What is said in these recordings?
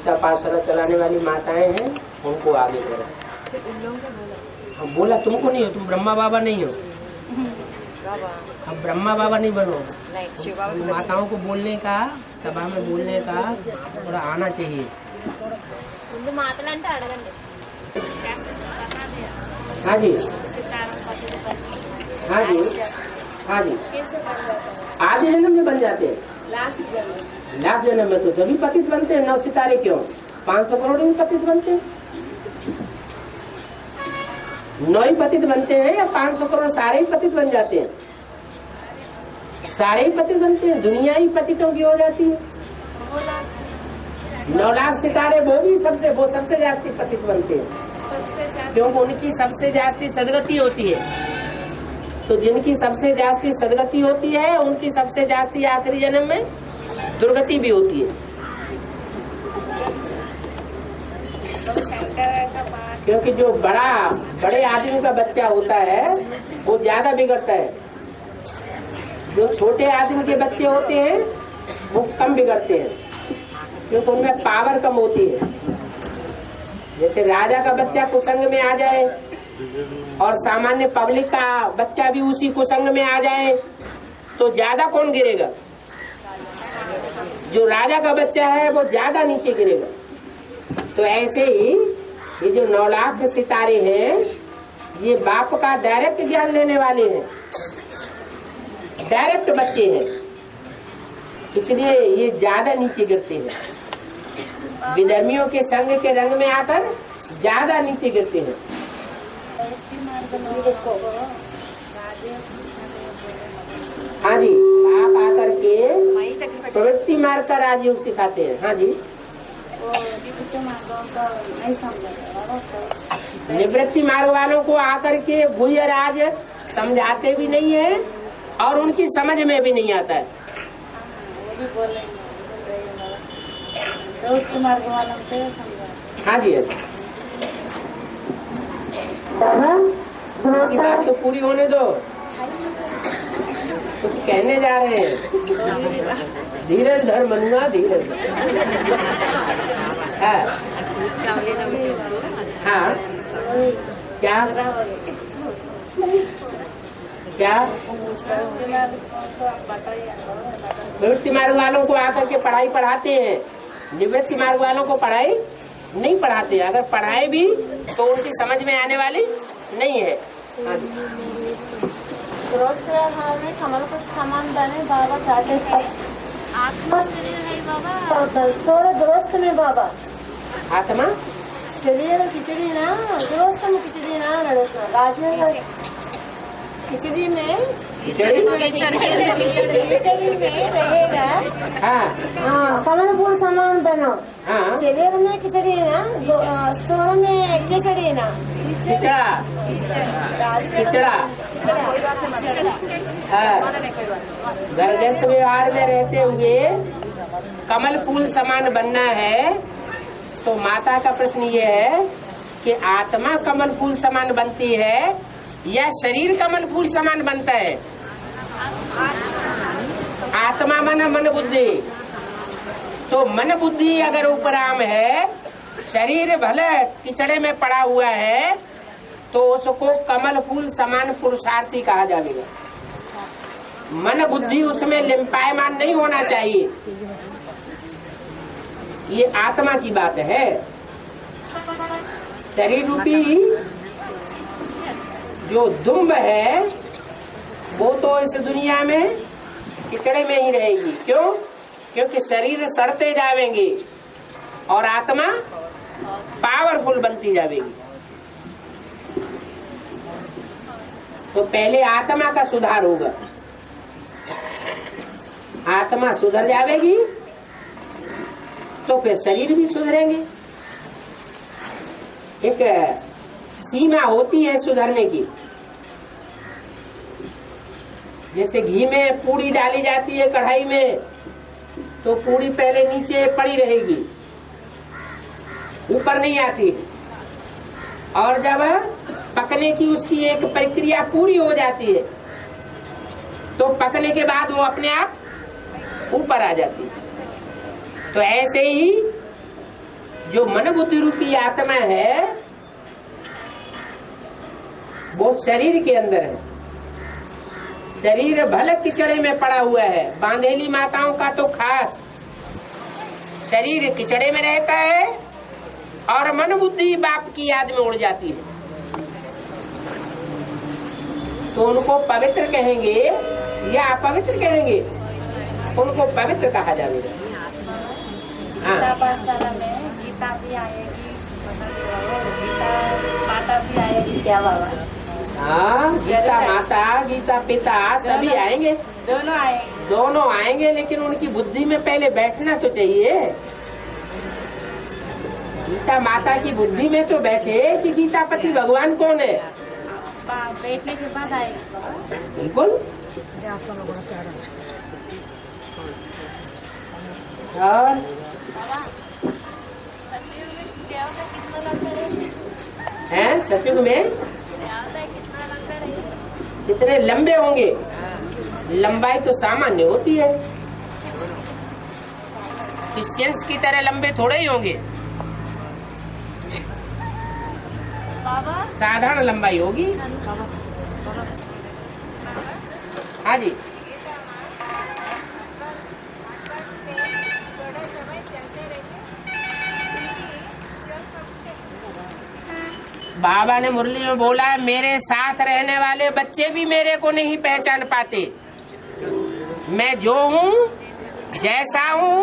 पूजा पाठशाला चलाने वाली माताएं हैं, उनको आगे करो। हम बोला तुमको नहीं हो, तुम ब्रह्मा बाबा नहीं हो, हम ब्रह्मा बाबा नहीं बनो। माताओं को बोलने का, सभा में बोलने का थोड़ा आना चाहिए। हाँ जी, हाँ जी, हाँ जी, आधे जन्म में बन जाते हैं। लास्ट जन्म में तो सभी पतित बनते हैं। 9 सितारे क्यों, 500 करोड़ भी पतित बनते हैं। 9 ही पतित बनते हैं या 500 करोड़ सारे ही पतित बन जाते हैं? सारे ही पतित बनते हैं, दुनिया ही पतितों की हो जाती है। 9 लाख सितारे वो सबसे जास्ती पतित बनते हैं, क्योंकि उनकी सबसे जास्ती सदगति होती है। तो जिनकी सबसे जास्ती सदगति होती है, उनकी सबसे जास्ती आखिरी जन्म में दुर्गति भी होती है। क्योंकि जो बड़े आदमी का बच्चा होता है वो ज्यादा बिगड़ता है, जो छोटे आदमी के बच्चे होते हैं वो कम बिगड़ते हैं, क्योंकि उनमें पावर कम होती है। जैसे राजा का बच्चा कुसंग में आ जाए और सामान्य पब्लिक का बच्चा भी उसी कुसंग में आ जाए तो ज्यादा कौन गिरेगा? जो राजा का बच्चा है वो ज्यादा नीचे गिरेगा। तो ऐसे ही ये जो 9 लाख सितारे हैं, ये बाप का डायरेक्ट ज्ञान लेने वाले हैं, डायरेक्ट बच्चे हैं, इसलिए ये ज्यादा नीचे गिरते हैं। विधर्मियों के संग के रंग में आकर ज्यादा नीचे गिरते हैं। हाँ जी, आप आकर के प्रवृत्ति मार्ग का राजयोग सिखाते हैं। हाँ जी, निवृत्ति मार्ग वालों को आकर के गुह्य राज समझाते भी नहीं है और उनकी समझ में भी नहीं आता है। हाँ जी, की बात तो पूरी होने दो, कुछ कहने जा रहे हैं। धीरज धर मनुआ, धीरज। हाँ हाँ, क्या क्या निवृत्ति मार्ग वालों को आकर के पढ़ाई पढ़ाते हैं, निवृत्ति मार्ग वालों को पढ़ाई नहीं पढ़ाते। अगर पढ़ाए भी तो उनकी समझ में आने वाली नहीं है। कमल कुछ सामान बने बाबा चाहते आत्मा शरीर है बाबा, सोरे दोस्त में बाबा आत्मा शरीर खिचड़ी ना, दोस्त में खिचड़ी ना राजन खिचड़ी में रहेगा। हाँ, कमल फूल सामान बनो। हाँ, शरीर में खिचड़ी ना, स्टोर में खिचड़ी ना, खिचड़ा खिचड़ा। गर्भस्थ व्यवहार में रहते हुए कमल फूल समान बनना है। तो माता का प्रश्न ये है कि आत्मा कमल फूल समान बनती है या शरीर कमल फूल समान बनता है? आत्मा मन बुद्धि। तो मन बुद्धि अगर उपराम है, शरीर भले किचड़े में पड़ा हुआ है, तो उसको कमल फूल समान पुरुषार्थी कहा जाएगा। मन बुद्धि उसमें लिम्पायमान नहीं होना चाहिए। ये आत्मा की बात है। शरीर रूपी जो दुम्ब है वो तो इस दुनिया में किचड़े में ही रहेगी। क्यों? क्योंकि शरीर सड़ते जाएंगे और आत्मा पावरफुल बनती जाएगी। तो पहले आत्मा का सुधार होगा, आत्मा सुधर जाएगी तो फिर शरीर भी सुधरेंगे। एक सीमा होती है सुधरने की। जैसे घी में पूड़ी डाली जाती है कढ़ाई में, तो पूड़ी पहले नीचे पड़ी रहेगी, ऊपर नहीं आती। और जब पकने की उसकी एक प्रक्रिया पूरी हो जाती है तो पकने के बाद वो अपने आप ऊपर आ जाती है। तो ऐसे ही जो मन बुद्धि रूपी आत्मा है वो शरीर के अंदर है। शरीर भले किचड़े में पड़ा हुआ है, बांधेली माताओं का तो खास शरीर किचड़े में रहता है और मन बुद्धि बाप की याद में उड़ जाती है, तो उनको पवित्र कहेंगे या अपवित्र कहेंगे? उनको पवित्र कहा जाएगा। गीता पाठशाला में गीता भी आएगी, गीता माता भी आएगी क्या बाबा? हाँ, गीता माता, गीता पिता सभी आएंगे, दोनों आएंगे, लेकिन उनकी बुद्धि में पहले बैठना तो चाहिए। गीता माता की बुद्धि में तो बैठे कि गीता पति भगवान कौन है। बैठने के बाद आएगी। बिल्कुल। और हैं सतयुग में कितने लंबे होंगे? लंबाई तो सामान्य होती है, क्रिश्चियंस की तरह लंबे थोड़े ही होंगे, साधारण लंबाई होगी। हाँ जी। बाबा ने मुरली में बोला, मेरे साथ रहने वाले बच्चे भी मेरे को नहीं पहचान पाते। मैं जो हूँ, जैसा हूँ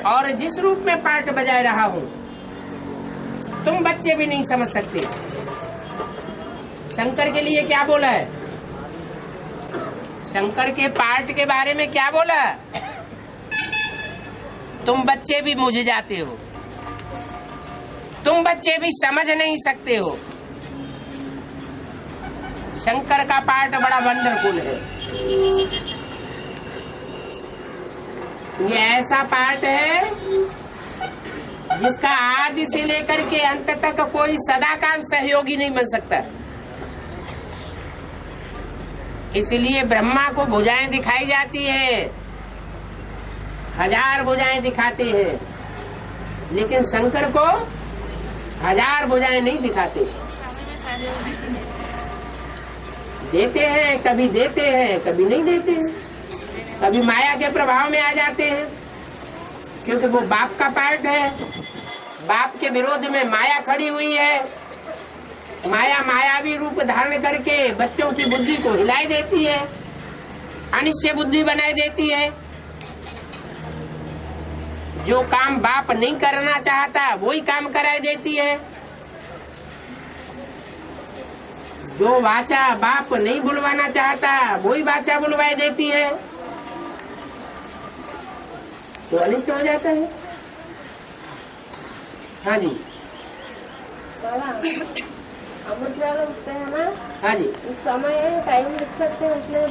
और जिस रूप में पार्ट बजा रहा हूँ, तुम बच्चे भी नहीं समझ सकते। शंकर के लिए क्या बोला है? शंकर के पार्ट के बारे में क्या बोला? तुम बच्चे भी मुझ जाते हो, तुम बच्चे भी समझ नहीं सकते हो। शंकर का पार्ट बड़ा वंडरफुल है। ये ऐसा पार्ट है जिसका आदि से लेकर के अंत तक कोई सदाकाल सहयोगी नहीं बन सकता। इसलिए ब्रह्मा को भुजाएं दिखाई जाती है, 1000 भुजाएं दिखाते हैं, लेकिन शंकर को 1000 भुजाएं नहीं दिखाते। देते हैं, कभी देते हैं, कभी नहीं देते हैं, कभी माया के प्रभाव में आ जाते हैं, क्योंकि वो बाप का पार्ट है। बाप के विरोध में माया खड़ी हुई है। माया मायावी रूप धारण करके बच्चों की बुद्धि को हिलाई देती है, अनिश्चय बुद्धि बनाई देती है। जो काम बाप नहीं करना चाहता वही काम कराई देती है। जो वाचा बाप नहीं बुलवाना चाहता वही वाचा बुलवाई देती है, तो अनिष्ट हो जाता है। हाँ जी। अमृत वाला उठते हैं ना? हाँ जी। उस समय टाइम लिख सकते हैं, उसमें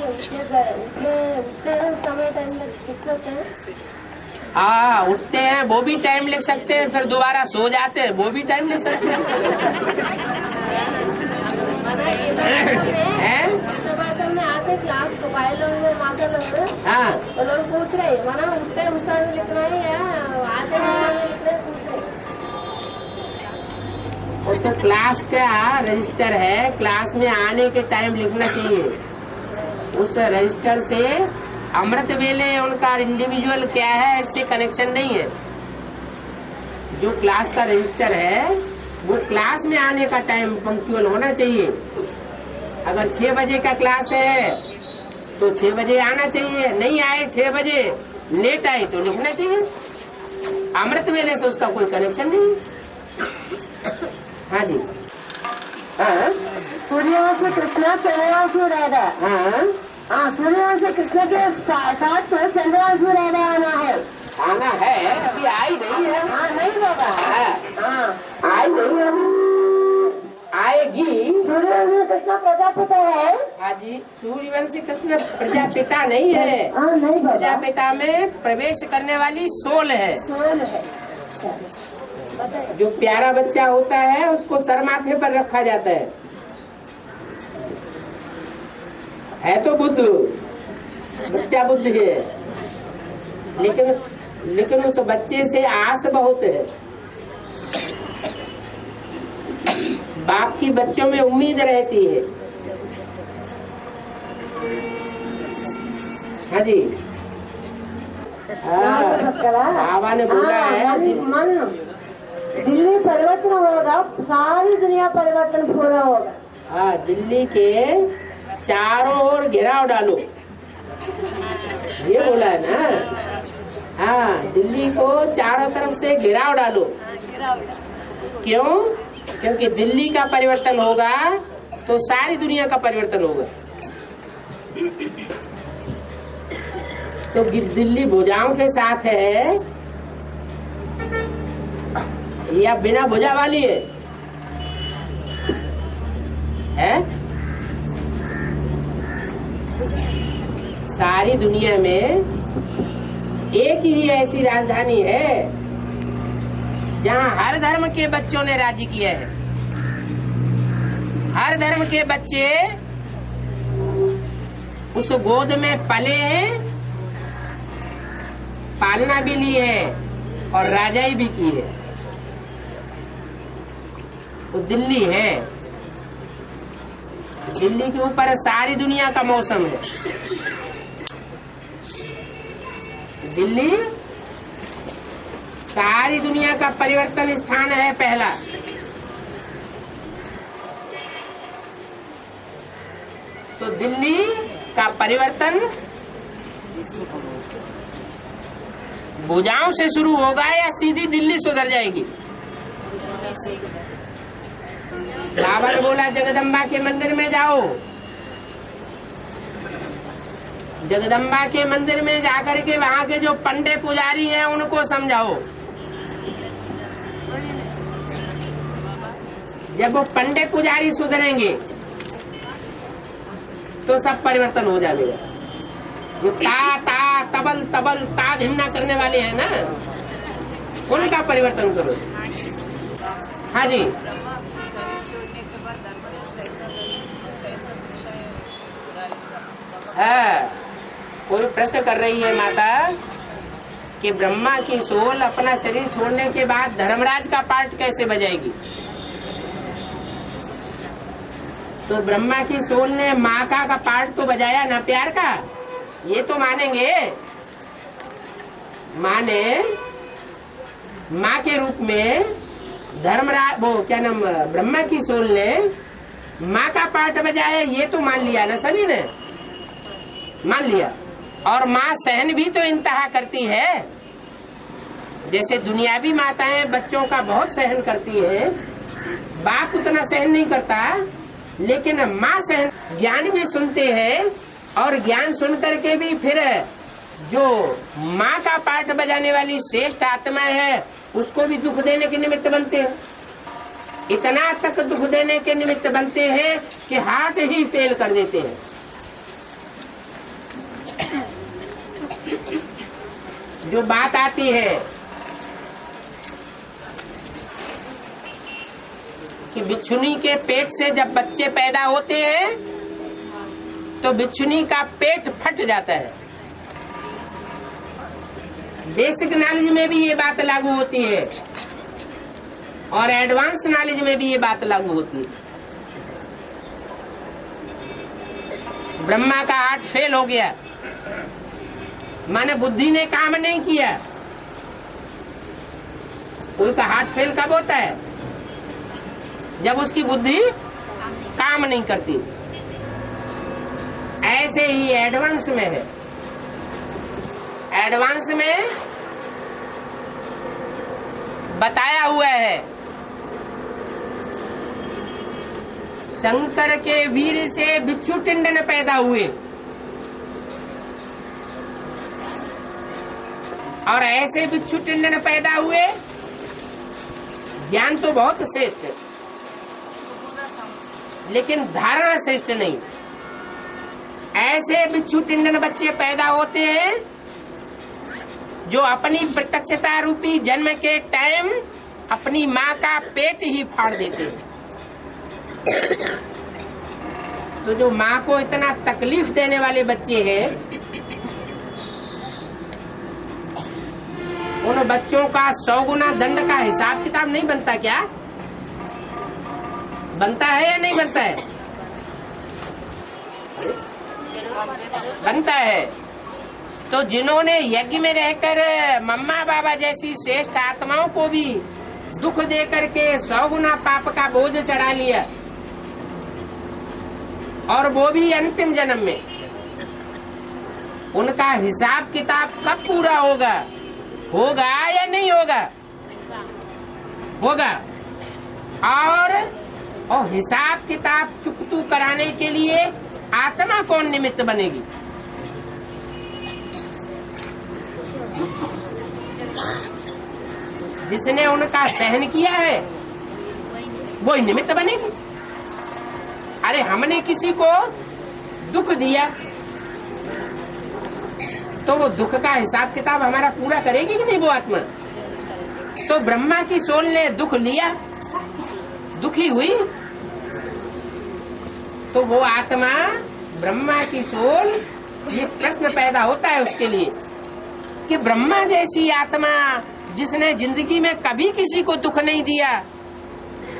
समय टाइम लिख सकते हैं। हाँ, उठते हैं वो भी टाइम लिख सकते हैं, फिर दोबारा सो जाते हैं वो भी टाइम लिख सकते हैं। में आते क्लास तो भाई लोग माता लोग, हाँ, तो लोग पूछ रहे माना उठते उस समय लिखना है या आते लिखना है, पूछ रहे। वो तो क्लास का रजिस्टर है, क्लास में आने के टाइम लिखना चाहिए। उस रजिस्टर से अमृत वेले उनका इंडिविजुअल क्या है इससे कनेक्शन नहीं है। जो क्लास का रजिस्टर है वो क्लास में आने का टाइम पंक्चुअल होना चाहिए। अगर 6 बजे का क्लास है तो 6 बजे आना चाहिए, नहीं आए 6 बजे लेट आए तो लिखना चाहिए। अमृत वेले से उसका कोई कनेक्शन नहीं। हाँ जी। हाँ, सूर्यवंश से कृष्णा, चंद्रवंश में राधा। हाँ हाँ, सूर्यवंश से कृष्ण के साथ तो चंद्रवंश में राधा आना है। आना है, अभी आई नहीं है। हाँ, नहीं होगा। हाँ, आई नहीं है, आएगी। सूर्यवंश में कृष्ण प्रजापिता है। हाँ जी, सूर्यवंशी कृष्ण प्रजापिता नहीं है। हाँ, नहीं। प्रजापिता में प्रवेश करने वाली सोल है। सोल है। जो प्यारा बच्चा होता है उसको सर माथे पर रखा जाता है तो बुद्ध, बच्चा बुद्ध है, लेकिन उस बच्चे से आस बहुत है। बाप की बच्चों में उम्मीद रहती है। हाँ जी, बाबा ने बोला है मन दिल्ली परिवर्तन होगा, सारी दुनिया परिवर्तन पूरा होगा। हाँ, दिल्ली के चारों ओर घेराव डालो, ये बोला है ना। हाँ, दिल्ली को चारों तरफ से घेराव डालो। क्यों? क्योंकि दिल्ली का परिवर्तन होगा तो सारी दुनिया का परिवर्तन होगा। तो दिल्ली भुजाओं के साथ है या बिना भुजा वाली है? सारी दुनिया में एक ही ऐसी राजधानी है जहाँ हर धर्म के बच्चों ने राज्य किया है। हर धर्म के बच्चे उस गोद में पले हैं, पालना भी ली है और राजाई भी की है। तो दिल्ली है, दिल्ली के ऊपर सारी दुनिया का मौसम है। दिल्ली सारी दुनिया का परिवर्तन स्थान है पहला। तो दिल्ली का परिवर्तन भुजाओं से शुरू होगा या सीधी दिल्ली सुधर जाएगी? बाबा ने बोला जगदम्बा के मंदिर में जाओ, जगदम्बा के मंदिर में जाकर के वहाँ के जो पंडे पुजारी हैं उनको समझाओ। जब वो पंडे पुजारी सुधरेंगे तो सब परिवर्तन हो जाएगा। जो ता तबल तबल ता धिन्ना करने वाले हैं ना, उनका परिवर्तन करो। हाँ जी, कोई प्रश्न कर रही है माता कि ब्रह्मा की सोल अपना शरीर छोड़ने के बाद धर्मराज का पार्ट कैसे बजाएगी? तो ब्रह्मा की सोल ने माँ का पार्ट तो बजाया ना, प्यार का, ये तो मानेंगे। माँ ने माँ के रूप में धर्मराज, वो क्या नाम, ब्रह्मा की सोल ने माँ का पार्ट बजाया, ये तो मान लिया ना, सभी ने मान लिया। और माँ सहन भी तो इंतहा करती है। जैसे दुनियावी माताएं बच्चों का बहुत सहन करती है, बाप उतना सहन नहीं करता, लेकिन माँ सहन, ज्ञान भी सुनते हैं और ज्ञान सुन करके भी फिर जो माँ का पार्ट बजाने वाली श्रेष्ठ आत्मा है उसको भी दुख देने के निमित्त बनते हैं। इतना तक दुख देने के निमित्त बनते हैं कि हार्ट ही फेल कर देते हैं। जो बात आती है कि बिच्छुनी के पेट से जब बच्चे पैदा होते हैं तो बिच्छुनी का पेट फट जाता है। बेसिक नॉलेज में भी ये बात लागू होती है और एडवांस नॉलेज में भी ये बात लागू होती है। ब्रह्मा का हार्ट फेल हो गया, माने बुद्धि ने काम नहीं किया। उनका हार्ट फेल कब होता है? जब उसकी बुद्धि काम नहीं करती। ऐसे ही एडवांस में है। एडवांस में बताया हुआ है, शंकर के वीर से बिच्छू टिंडन पैदा हुए और ऐसे बिच्छू टिंडन पैदा हुए। ज्ञान तो बहुत श्रेष्ठ है, लेकिन धारणा श्रेष्ठ नहीं। ऐसे बिच्छू टिंडन बच्चे पैदा होते हैं जो अपनी प्रत्यक्षता रूपी जन्म के टाइम अपनी माँ का पेट ही फाड़ देते हैं। तो जो माँ को इतना तकलीफ देने वाले बच्चे हैं, उन बच्चों का 100 गुना दंड का हिसाब किताब नहीं बनता क्या? बनता है या नहीं बनता है? बनता है। तो जिन्होंने यज्ञ में रहकर मम्मा बाबा जैसी श्रेष्ठ आत्माओं को भी दुख दे करके 100 गुना पाप का बोझ चढ़ा लिया, और वो भी अंतिम जन्म में, उनका हिसाब किताब कब पूरा होगा? होगा या नहीं होगा? होगा। और हिसाब किताब चुकतू कराने के लिए आत्मा कौन निमित्त बनेगी? जिसने उनका सहन किया है वो निमित्त बनेगी। अरे हमने किसी को दुख दिया तो वो दुख का हिसाब किताब हमारा पूरा करेगी कि नहीं वो आत्मा? तो ब्रह्मा की सोल ने दुख लिया, दुखी हुई, तो वो आत्मा ब्रह्मा की सोल, ये प्रश्न पैदा होता है उसके लिए कि ब्रह्मा जैसी आत्मा जिसने जिंदगी में कभी किसी को दुख नहीं दिया,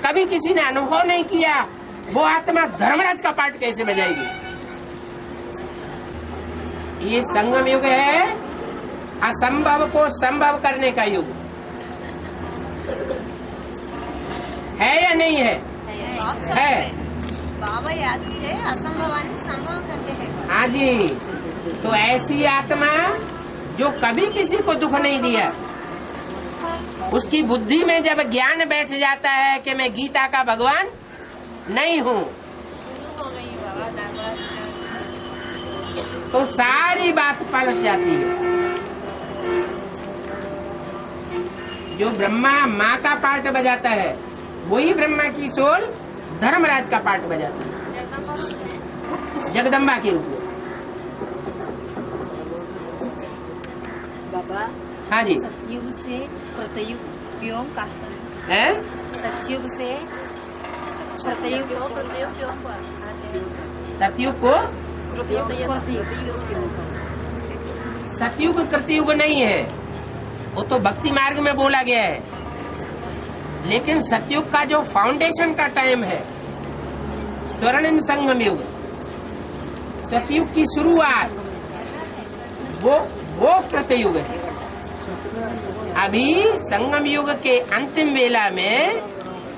कभी किसी ने अनुभव नहीं किया, वो आत्मा धर्मराज का पाठ कैसे बजाएगी? ये संगम युग है, असंभव को संभव करने का युग है या नहीं है? है। बाबा याद से असंभवानी संभव करते हैं। हाँ जी। तो ऐसी आत्मा जो कभी किसी को दुख नहीं दिया, उसकी बुद्धि में जब ज्ञान बैठ जाता है कि मैं गीता का भगवान नहीं हूँ, तो सारी बात पलट जाती है। जो ब्रह्मा माँ का पार्ट बजाता है, वही ब्रह्मा की सोल धर्मराज का पार्ट बजाती है, जगदम्बा के रूप में। बाबा, हाँ जी। सतयुग से कृतयुग क्यों कहते हैं? सतयुग से सतयुग को कृतयुग क्यों कहते हैं? सतयुग को सतयुग कृतयुग नहीं है, वो तो भक्ति मार्ग में बोला गया है। लेकिन सतयुग का जो फाउंडेशन का टाइम है, स्वर्णिम संगम युग, सतयुग की शुरुआत, वो कृतयुग है। अभी संगम युग के अंतिम वेला में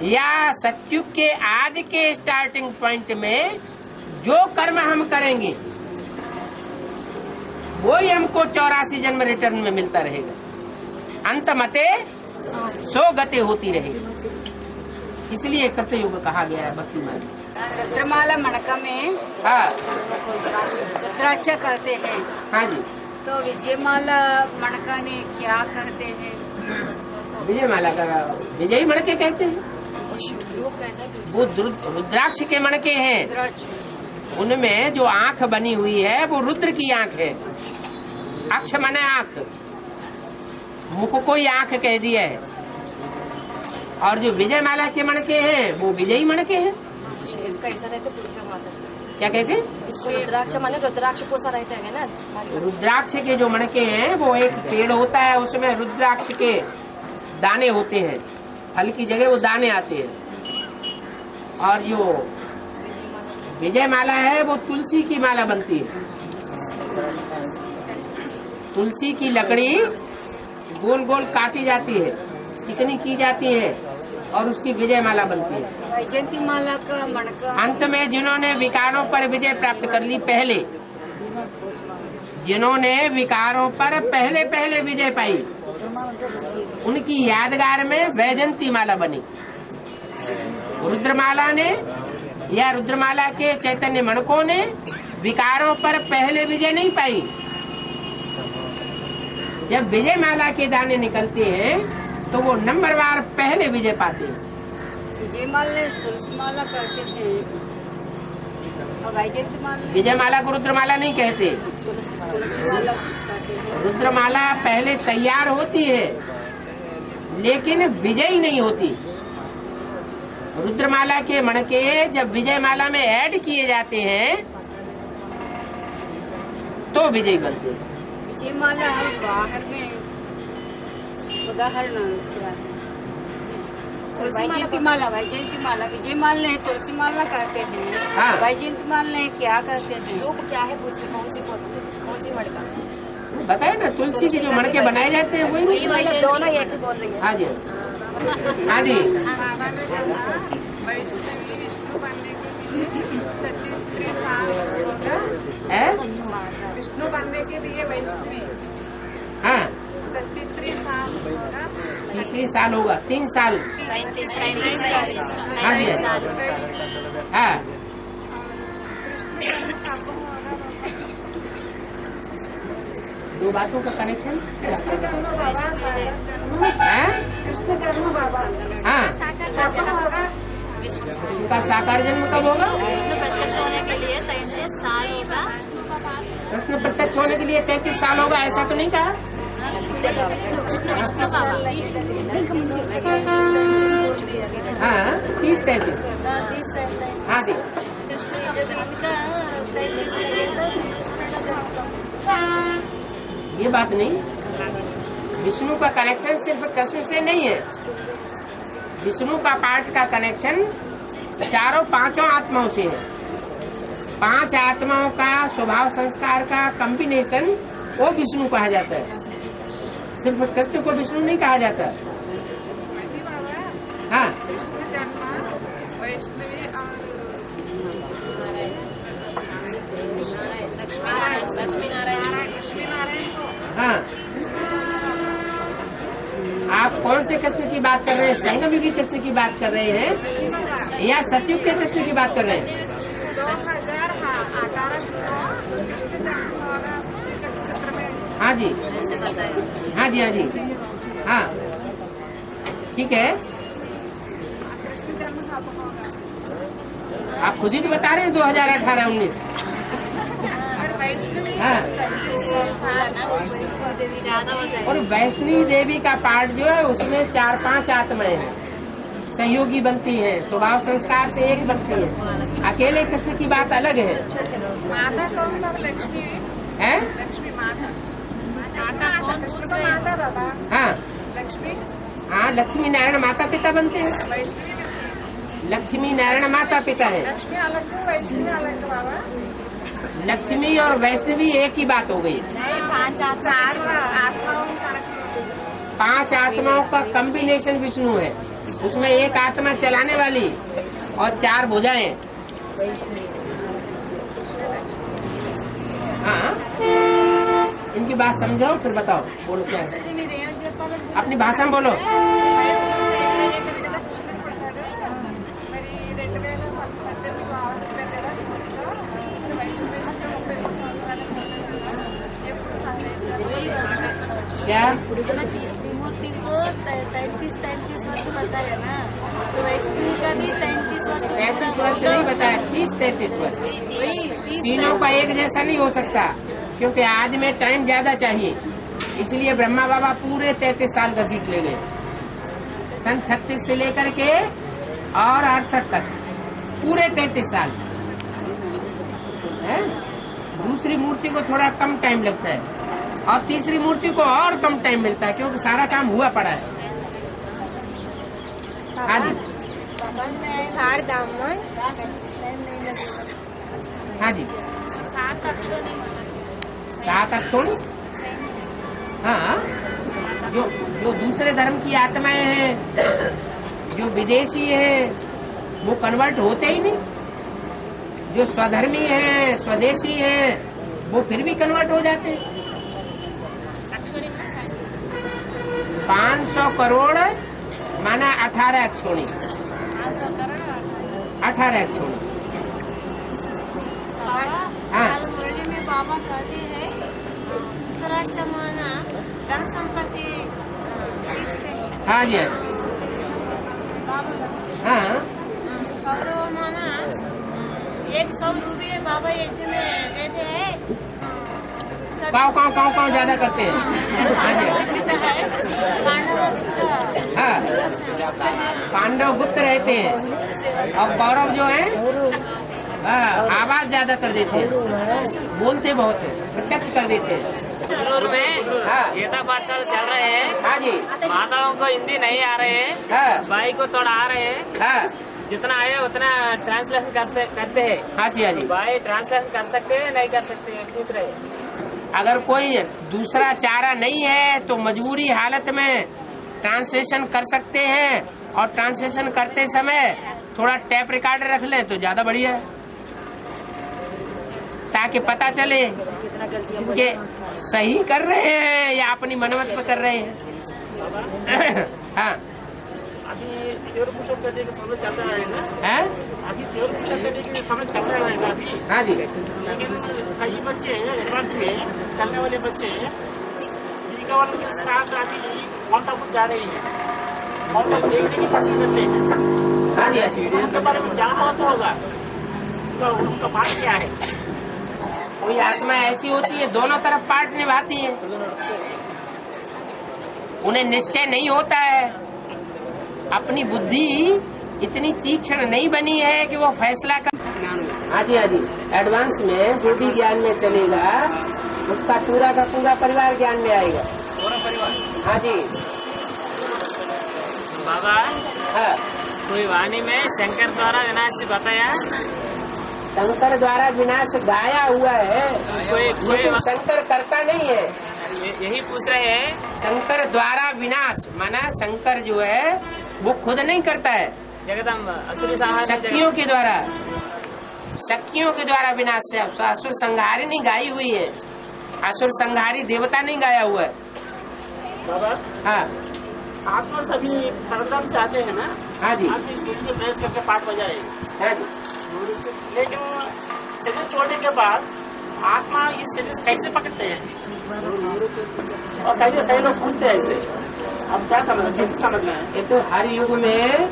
या सतयुग के आज के स्टार्टिंग पॉइंट में जो कर्म हम करेंगे वो ही हमको 84 जन्म रिटर्न में मिलता रहेगा। अंत मते सो गते होती रहेगी। इसलिए कृतयुग कहा गया है भक्ति मार्ग। रुद्रमाला मणका में हाँ रुद्राक्ष करते हैं। हाँ जी। तो विजयमाला मणका ने क्या करते हैं? विजयमाला का विजयी मणके कहते हैं। वो रुद्राक्ष के मणके हैं। उनमें जो आंख बनी हुई है वो रुद्र की आंख है। अक्ष माने आंख, मुख को ही आंख कह दिया है। और जो विजयमाला के मणके हैं वो विजयी मणके हैं। क्या कहते हैं? रुद्राक्ष माने रुद्राक्ष कोसा रहते हैं ना। रुद्राक्ष के जो मणके हैं वो एक पेड़ होता है, उसमें रुद्राक्ष के दाने होते हैं, फल की जगह वो दाने आते हैं। और जो विजय माला है वो तुलसी की माला बनती है। तुलसी की लकड़ी गोल गोल काटी जाती है, चिकनी की जाती है और उसकी विजय माला बनती है। वैजयंती माला का मणका अंत में जिन्होंने विकारों पर विजय प्राप्त कर ली, पहले जिन्होंने विकारों पर पहले विजय पाई, उनकी यादगार में वैजयंती माला बनी। रुद्रमाला ने या रुद्रमाला के चैतन्य मणकों ने विकारों पर पहले विजय नहीं पाई। जब विजय माला के दाने निकलते हैं तो वो नंबरवार पहले विजय पाते हैं। विजयमाला तुलसी माला करते थे और वैजयंती माला विजय माला को रुद्रमाला नहीं कहते। तुलसी माला करते हैं। रुद्रमाला पहले तैयार होती है लेकिन विजयी नहीं होती। रुद्रमाला के मणके जब विजय माला में ऐड किए जाते हैं तो विजयी बनते हैं। विजयमाला हम बाहर में उदाहरण क्या है? वैजयंती माला विजय माला है, तुलसी माला करते हैं। हाँ। वैजयंती माला है, क्या करते हैं? रूप क्या है पूछिए, कौन सी मटका? बताए ना, तुलसी के जो मड़के बनाए जाते हैं वही वही दोनों एक ही बोल रही है। हाँ जी, हाँ जी। है? विष्णु बनने के लिए वैष्णवी हाँ, 33 साल होगा। 3 साल होगा, 3 साल। 35 हाँ जी, हाँ। दो बातों का कनेक्शन है? हाँ, उसका साकार जन्म कब होगा? विष्णु प्रत्यक्ष होने के लिए 33 साल होगा। कृष्ण प्रत्यक्ष होने के लिए 33 साल होगा, ऐसा तो नहीं कहा? विष्णु बाबा हाँ, 30-33। हाँ जी, ये बात नहीं। विष्णु का कनेक्शन सिर्फ कृष्ण से नहीं है। विष्णु का पार्ट का कनेक्शन पांचों आत्माओं से है। 5 आत्माओं का स्वभाव संस्कार का कॉम्बिनेशन वो विष्णु कहा जाता है। सिर्फ कृष्ण को विष्णु नहीं कहा जाता। हाँ, वैष्णवी हाँ। आप कौन से कृष्ण की बात कर रहे हैं? संगम युगी कृष्ण की बात कर रहे हैं या सतयुग के कृष्ण की बात कर रहे हैं? 2018 हाँ जी, हाँ जी, हाँ जी, हाँ, ठीक है। आप खुद ही तो बता रहे हैं 2018-19। हाँ, ज्यादा हो जाएगा। और वैष्णवी देवी का पार्ट जो है उसमें 4-5 आत्माएं हैं, सहयोगी बनती हैं, स्वभाव संस्कार से एक बनती है। अकेले कृष्ण की बात अलग है। माता कौन सा? लक्ष्मी है? लक्ष्मी माता कृष्ण को माता बाबा हाँ, लक्ष्मी हाँ, लक्ष्मी नारायण माता पिता बनते हैं। वैष्णवी लक्ष्मी नारायण माता पिता है। लक्ष्मी अलग है, वैष्णवी अलग है बाबा। लक्ष्मी और वैष्णवी एक ही बात हो गई। नहीं, 5 आत्माओं का 5 आत्माओं का कॉम्बिनेशन विष्णु है। उसमें एक आत्मा चलाने वाली और 4 भुजाएं। हाँ, इनकी बात समझो फिर बताओ, बोलो क्या है। अपनी भाषा में बोलो। क्या? त्रिमूर्ति को 33 वर्ष बताया ना, तो वैष्णवी का भी 33 वर्ष। 33 वर्ष नहीं बताया, 30-33 वर्ष। तीनों का एक जैसा नहीं हो सकता, क्योंकि आज में टाइम ज्यादा चाहिए। इसलिए ब्रह्मा बाबा पूरे 33 साल का सीट ले गए। सन 36 से लेकर के और 68 तक पूरे 33 साल है। दूसरी मूर्ति को थोड़ा कम टाइम लगता है और तीसरी मूर्ति को और कम टाइम मिलता है, क्योंकि सारा काम हुआ पड़ा है। हाँ जी, चार दाम में हाँ जी, 7 अक्षोणी। हाँ, जो दूसरे धर्म की आत्माएं हैं, जो विदेशी हैं, वो कन्वर्ट होते ही नहीं। जो स्वधर्मी हैं, स्वदेशी हैं, वो फिर भी कन्वर्ट हो जाते हैं। 500 करोड़ माना 18 अक्षोणी। 18 अक्षोणी। हाँ, में बाबा कहते हैं राष्ट्र माना धन संपत्ति। हाँ जी, हाँ, कौरव माना 100 रुपये बाबा एक दिन में देते हैं। काव ज्यादा करते हैं। हाँ जी, हाँ, पांडव गुप्त रहते हैं और कौरव जो है आवाज ज्यादा कर देते हैं, बोलते बहुत है, प्रत्यक्ष कर देते हैं। में हाँ गीता पाठशाला चल रहे हैं। हाँ जी माताओं को हिंदी नहीं आ रहे हैं, हाँ भाई को थोड़ा आ रहे हैं, हाँ जितना आए उतना ट्रांसलेशन करते हैं। हाँ जी हाँ जी। भाई ट्रांसलेशन कर सकते हैं नहीं कर सकते हैं, पूछ रहे हैं। अगर कोई दूसरा चारा नहीं है तो मजबूरी हालत में ट्रांसलेशन कर सकते हैं, और ट्रांसलेशन करते समय थोड़ा टैप रिकॉर्डर रख लें तो ज्यादा बढ़िया है, ताकि पता चले कि सही कर रहे हैं या अपनी मनमत पे कर रहे हैं। हाँ अभी चोर पुशअप करने का समय चल रहा है ना? है अभी चोर पुशअप करने का समय चल रहा है ना अभी? हाँ जी। लेकिन कई बच्चे हैं एडवांस में करने वाले बच्चे हैं, वालों के साथ अभी माउंट आबू जा रही है, माउंट देखने की कोशिश करते हैं। हाँ जी उनके बारे में जाना तो होगा, उनका पार्ट क्या है? कोई आत्मा ऐसी होती है दोनों तरफ पार्ट निभाती है, उन्हें निश्चय नहीं होता है, अपनी बुद्धि इतनी तीक्ष्ण नहीं बनी है कि वो फैसला कर। हाँ जी हाँ जी। एडवांस में जो भी ज्ञान में चलेगा उसका पूरा का पूरा परिवार ज्ञान में आएगा। पूरा परिवार? हाँ जी। बाबा हाँ कोई वाणी में शंकर द्वारा विनाश बताया, शंकर द्वारा विनाश गाया हुआ है, लेकिन शंकर करता नहीं है। यही पूछ रहे हैं। शंकर द्वारा विनाश माना शंकर जो है वो खुद नहीं करता है, जगदम्बा शक्तियों के द्वारा विनाश से। असुर संहारी नहीं गाई हुई है, असुर संहारी देवता नहीं गाया हुआ है। बाबा हाँ आत्मा सभी परमधाम से आते हैं ना? हाँ जी आप इस गुरु के प्रयास करके पाठ बजाए, हाँ जी। लेकिन शरीर छोड़ने के बाद आत्मा इस शरीर कैसे पकड़ते हैं और कैसे कई लोग पूछते हैं इसे, अब क्या समझना है? ये तो हर युग में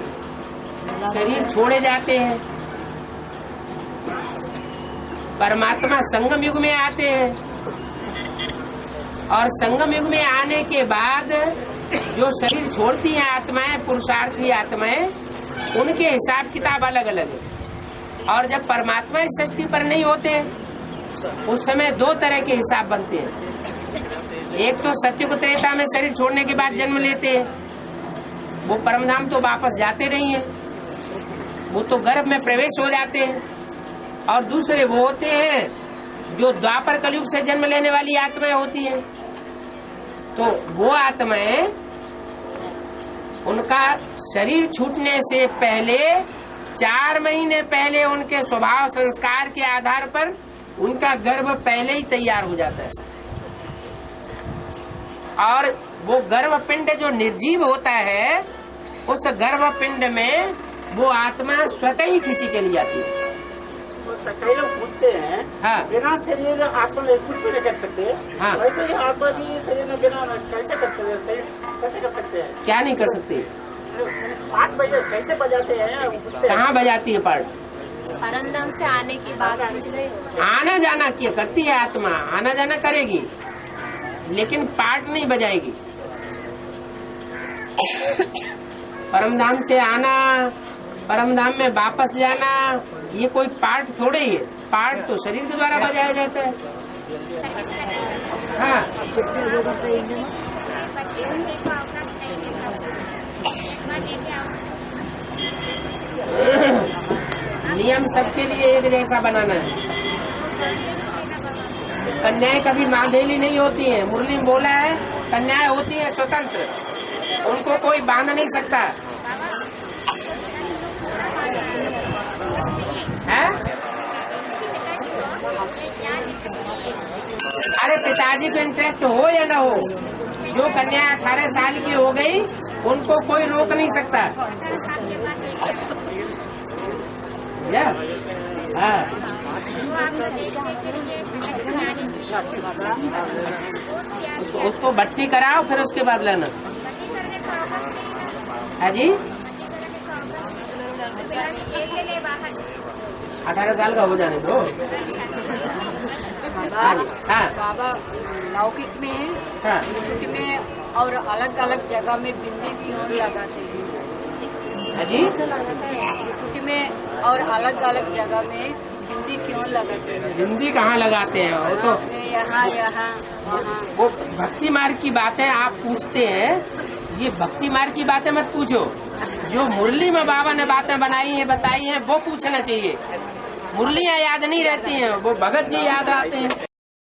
शरीर छोड़े जाते हैं, परमात्मा संगम युग में आते हैं, और संगम युग में आने के बाद जो शरीर छोड़ती हैं आत्माएं, पुरुषार्थी आत्माएं, उनके हिसाब किताब अलग अलग है। और जब परमात्मा इस सृष्टि पर नहीं होते उस समय दो तरह के हिसाब बनते हैं। एक तो सत्युग त्रेता में शरीर छोड़ने के बाद जन्म लेते हैं, वो परमधाम तो वापस जाते नहीं है, वो तो गर्भ में प्रवेश हो जाते हैं। और दूसरे वो होते हैं जो द्वापर कलयुग से जन्म लेने वाली आत्माएं होती हैं, तो वो आत्माएं उनका शरीर छूटने से पहले 4 महीने पहले उनके स्वभाव संस्कार के आधार पर उनका गर्भ पहले ही तैयार हो जाता है, और वो गर्भपिंड जो निर्जीव होता है उस गर्भपिंड में वो आत्मा स्वतः ही खींची चली जाती है। कई लोग पूछते हैं हाँ बिना शरीर आत्मा में कुछ भी नहीं कर सकते, हाँ वैसे ही आत्मा भी शरीर में बिना कैसे कर सकते हैं? क्या नहीं कर सकते? पाठ कैसे बजाते हैं? कहाँ बजाती है पाठ? परमधाम से आने की बात पूछ रहे हो? आना जाना किया करती है आत्मा, आना जाना करेगी, लेकिन पाठ नहीं बजाएगी। परमधाम से आना, परमधाम में वापस जाना, ये कोई पाठ थोड़े ही है। पाठ तो शरीर के द्वारा बजाया जाता है। हाँ नियम सबके लिए एक जैसा बनाना है। कन्याएं कभी मांगेली नहीं होती हैं, मुरली में बोला है कन्याएं होती हैं स्वतंत्र, उनको कोई बांध नहीं सकता है। अरे पिताजी को इंटरेस्ट हो या ना हो, जो कन्या 18 साल की हो गई उनको कोई रोक नहीं सकता। हाँ उसको भट्टी कराओ फिर उसके बाद लेना है जी। 18 साल का हो जाने दो। हाँ बाबा लौकिक में हाँ में और अलग अलग जगह में बिंदी क्यों लगाते हैं? जी त्रिकुटी में और अलग अलग जगह में बिंदी क्यों लगाते हैं? बिंदी कहाँ लगाते हैं? वो तो यहाँ यहाँ वहाँ। वो भक्ति मार्ग की बातें आप पूछते हैं, ये भक्ति मार्ग की बातें मत पूछो। जो मुरली में बाबा ने बातें बनाई हैं बताई हैं वो पूछना चाहिए। मुरलियाँ याद नहीं रहती हैं, वो भगत जी याद आते हैं।